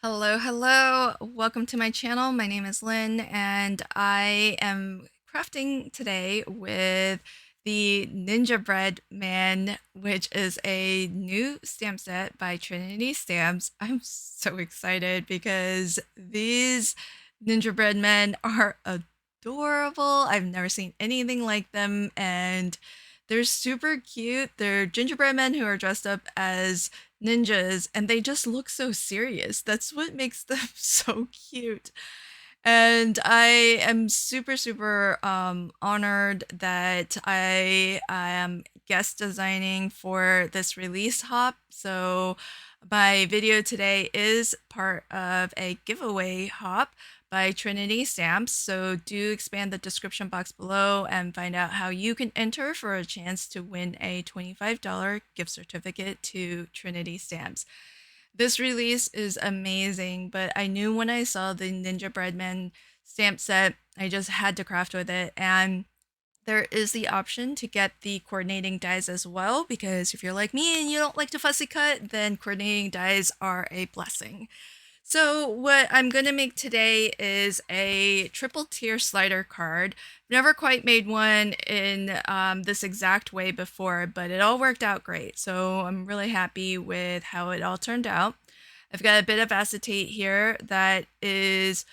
Hello, hello. Welcome to my channel. My name is Lynn, and I am crafting today with the Ninjabread Man, which is a new stamp set by Trinity stamps. I'm so excited because these Ninjabread men are adorable. I've never seen anything like them, and they're super cute. They're gingerbread men who are dressed up as ninjas, and they just look so serious. That's what makes them so cute. And I am super honored that I am guest designing for this release hop. So my video today is part of a giveaway hop by Trinity Stamps. So do expand the description box below and find out how you can enter for a chance to win a $25 gift certificate to Trinity Stamps. This release is amazing, but I knew when I saw the Ninjabread Man stamp set, I just had to craft with it. And there is the option to get the coordinating dies as well, because if you're like me and you don't like to fussy cut, then coordinating dies are a blessing. So what I'm going to make today is a triple tier slider card. Never quite made one in this exact way before, but it all worked out great. So I'm really happy with how it all turned out. I've got a bit of acetate here that is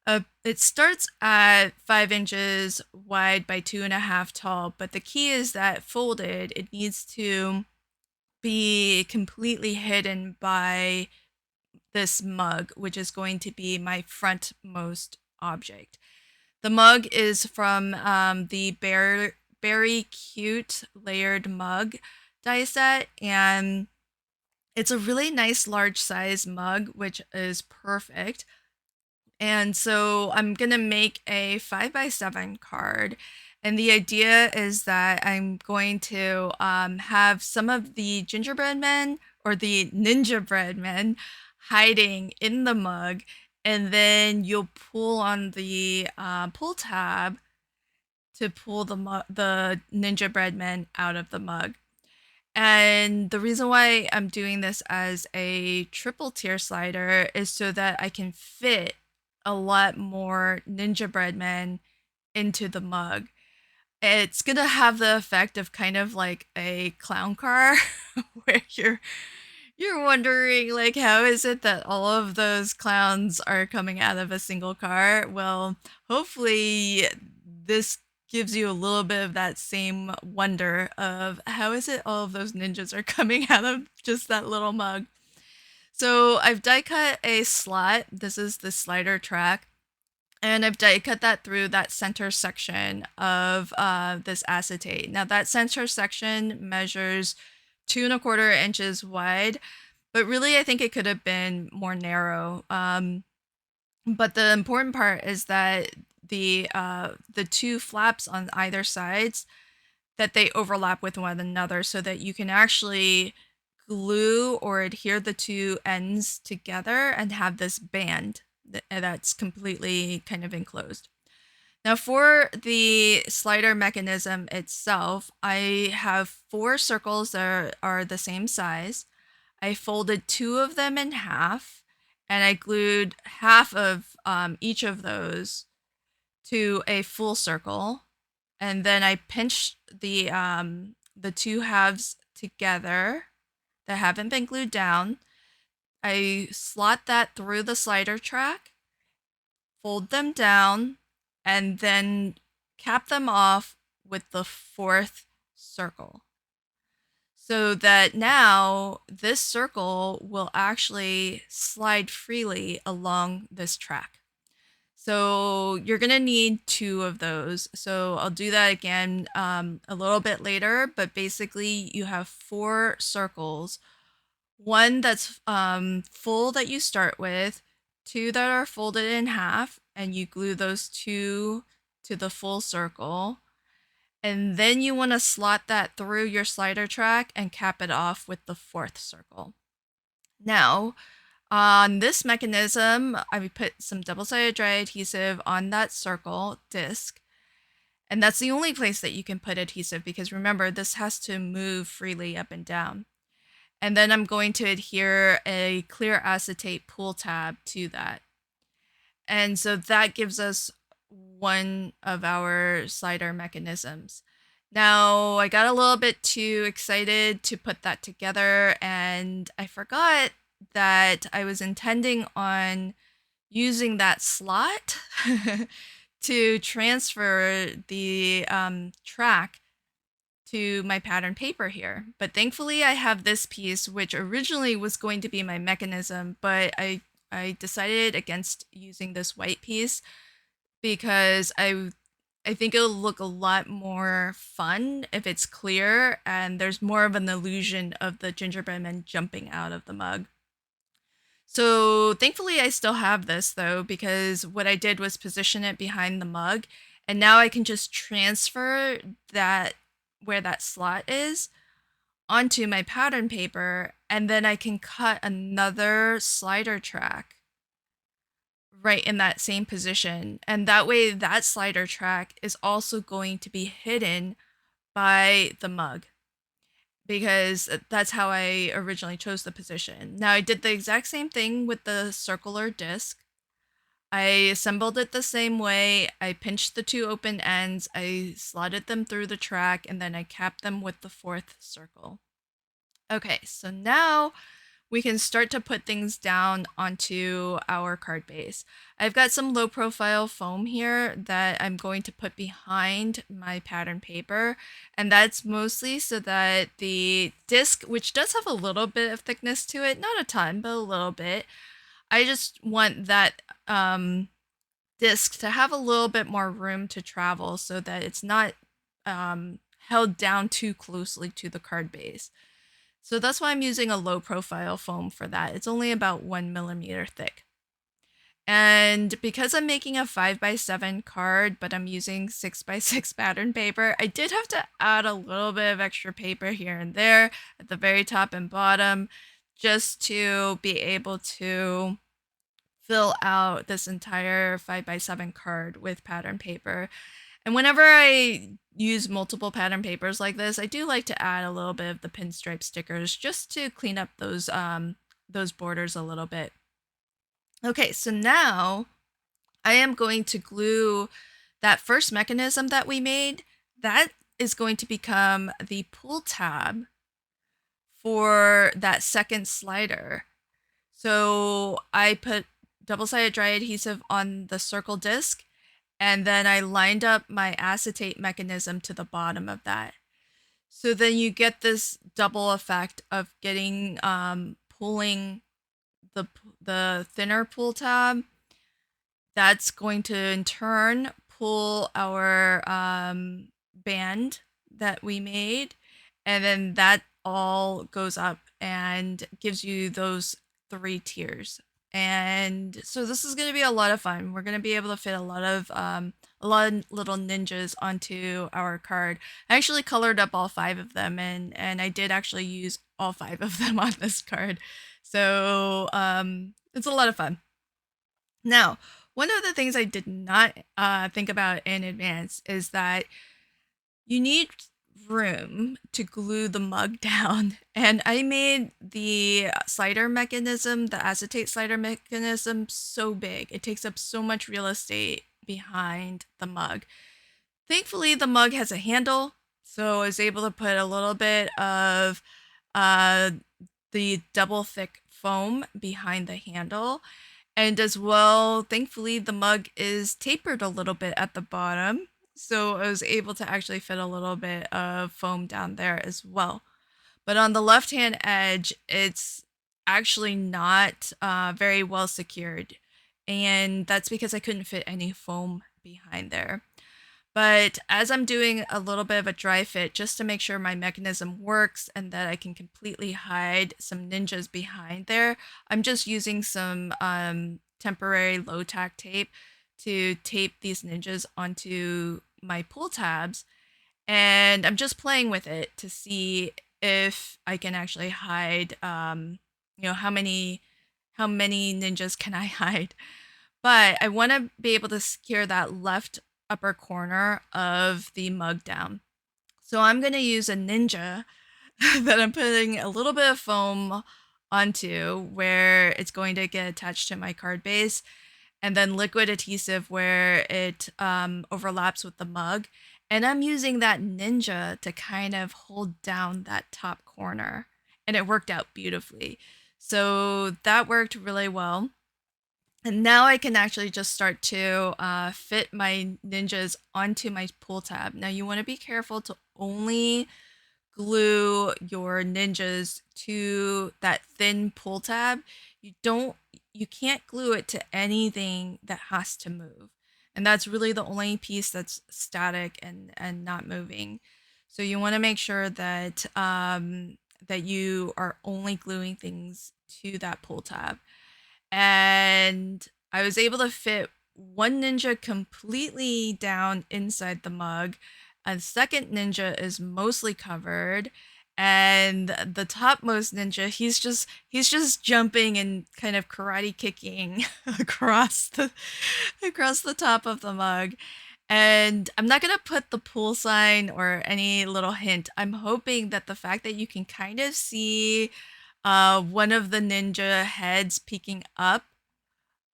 it starts at 5 inches wide by 2.5 tall, but the key is that folded, it needs to be completely hidden by this mug, which is going to be my frontmost object. The mug is from the Berry Cute Layered Mug die set, and it's a really nice large size mug, which is perfect. And so I'm gonna make a 5x7 card. And the idea is that I'm going to have some of the gingerbread men or the ninjabread men hiding in the mug. And then you'll pull on the pull tab to pull the ninjabread men out of the mug. And the reason why I'm doing this as a triple tier slider is so that I can fit a lot more Ninjabread men into the mug. It's gonna have the effect of kind of like a clown car where you're wondering like how is it that all of those clowns are coming out of a single car? Well, hopefully this gives you a little bit of that same wonder of how is it all of those ninjas are coming out of just that little mug. So I've die cut a slot. This is the slider track. And I've die cut that through that center section of this acetate. Now that center section measures 2.25 inches wide, but really I think it could have been more narrow. But the important part is that the two flaps on either sides, that they overlap with one another so that you can actually glue or adhere the two ends together and have this band that's completely kind of enclosed. Now for the slider mechanism itself, I have 4 circles that are the same size. I folded 2 of them in half, and I glued half of each of those to a full circle, and then I pinched the 2 halves together that haven't been glued down. I slot that through the slider track, fold them down, and then cap them off with the 4th circle. So that now this circle will actually slide freely along this track. So you're gonna need 2 of those. So I'll do that again a little bit later, but basically you have 4 circles. One that's full that you start with, 2 that are folded in half, and you glue those 2 to the full circle. And then you want to slot that through your slider track and cap it off with the 4th circle. Now, on this mechanism, I put some double-sided dry adhesive on that circle disc. And that's the only place that you can put adhesive because remember, this has to move freely up and down. And then I'm going to adhere a clear acetate pull tab to that. And so that gives us one of our slider mechanisms. Now, I got a little bit too excited to put that together, and I forgot that I was intending on using that slot to transfer the track to my pattern paper here. But thankfully I have this piece, which originally was going to be my mechanism, but I decided against using this white piece because I think it'll look a lot more fun if it's clear and there's more of an illusion of the gingerbread man jumping out of the mug. So thankfully I still have this though, because what I did was position it behind the mug, and now I can just transfer that where that slot is onto my pattern paper, and then I can cut another slider track right in that same position. And that way that slider track is also going to be hidden by the mug, because that's how I originally chose the position. Now I did the exact same thing with the circular disc. I assembled it the same way. I pinched the two open ends, I slotted them through the track, and then I capped them with the fourth circle. Okay, so now we can start to put things down onto our card base. I've got some low profile foam here that I'm going to put behind my pattern paper, and that's mostly so that the disc, which does have a little bit of thickness to it, not a ton, but a little bit, I just want that disc to have a little bit more room to travel so that it's not held down too closely to the card base. So that's why I'm using a low profile foam for that. It's only about 1 millimeter thick. And because I'm making a 5x7 card, but I'm using 6x6 pattern paper, I did have to add a little bit of extra paper here and there at the very top and bottom, just to be able to fill out this entire 5x7 card with pattern paper. And whenever I use multiple pattern papers like this, I do like to add a little bit of the pinstripe stickers just to clean up those borders a little bit. Okay, so now I am going to glue that first mechanism that we made. That is going to become the pull tab for that second slider. So I put double-sided dry adhesive on the circle disc, and then I lined up my acetate mechanism to the bottom of that. So then you get this double effect of getting pulling the thinner pull tab. That's going to in turn pull our band that we made, and then that all goes up and gives you those 3 tiers. And so this is going to be a lot of fun. We're going to be able to fit a lot of little ninjas onto our card. I actually colored up all 5 of them, and I did actually use all 5 of them on this card. So it's a lot of fun. Now, one of the things I did not think about in advance is that you need room to glue the mug down, and I made the slider mechanism, the acetate slider mechanism, so big. It takes up so much real estate behind the mug. Thankfully, the mug has a handle, so I was able to put a little bit of the double thick foam behind the handle. And as well, thankfully, the mug is tapered a little bit at the bottom, so I was able to actually fit a little bit of foam down there as well. But on the left-hand edge, it's actually not very well secured, and that's because I couldn't fit any foam behind there. But as I'm doing a little bit of a dry fit just to make sure my mechanism works and that I can completely hide some ninjas behind there, I'm just using some temporary low tack tape to tape these ninjas onto my pull tabs. And I'm just playing with it to see if I can actually hide, how many ninjas can I hide. But I want to be able to secure that left upper corner of the mug down. So I'm going to use a ninja that I'm putting a little bit of foam onto where it's going to get attached to my card base, and then liquid adhesive where it overlaps with the mug. And I'm using that Ninja to kind of hold down that top corner. And it worked out beautifully. So that worked really well. And now I can actually just start to fit my ninjas onto my pull tab. Now you want to be careful to only glue your ninjas to that thin pull tab. You can't glue it to anything that has to move. And that's really the only piece that's static and not moving. So you want to make sure that that you are only gluing things to that pull tab. And I was able to fit one ninja completely down inside the mug. A second ninja is mostly covered, and the topmost ninja, he's just jumping and kind of karate kicking across the top of the mug. And I'm not gonna put the pool sign or any little hint. I'm hoping that the fact that you can kind of see one of the ninja heads peeking up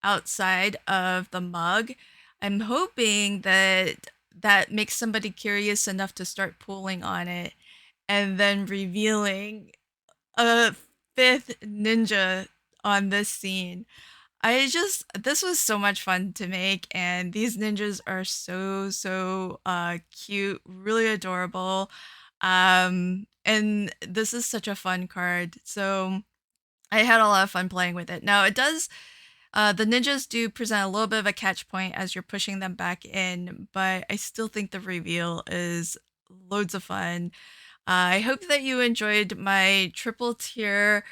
outside of the mug. I'm hoping that that makes somebody curious enough to start pulling on it and then revealing a fifth ninja on this scene. This was so much fun to make, and these ninjas are so cute, really adorable. And this is such a fun card. So I had a lot of fun playing with it. Now it does the ninjas do present a little bit of a catch point as you're pushing them back in, but I still think the reveal is loads of fun. I hope that you enjoyed my triple tier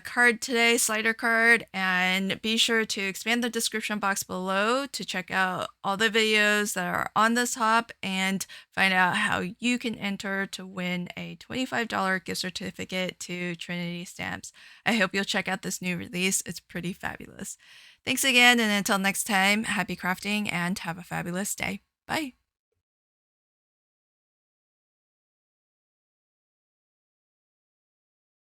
card today, slider card, and be sure to expand the description box below to check out all the videos that are on this hop and find out how you can enter to win a $25 gift certificate to Trinity Stamps. I hope you'll check out this new release. It's pretty fabulous. Thanks again, and until next time, happy crafting and have a fabulous day. Bye.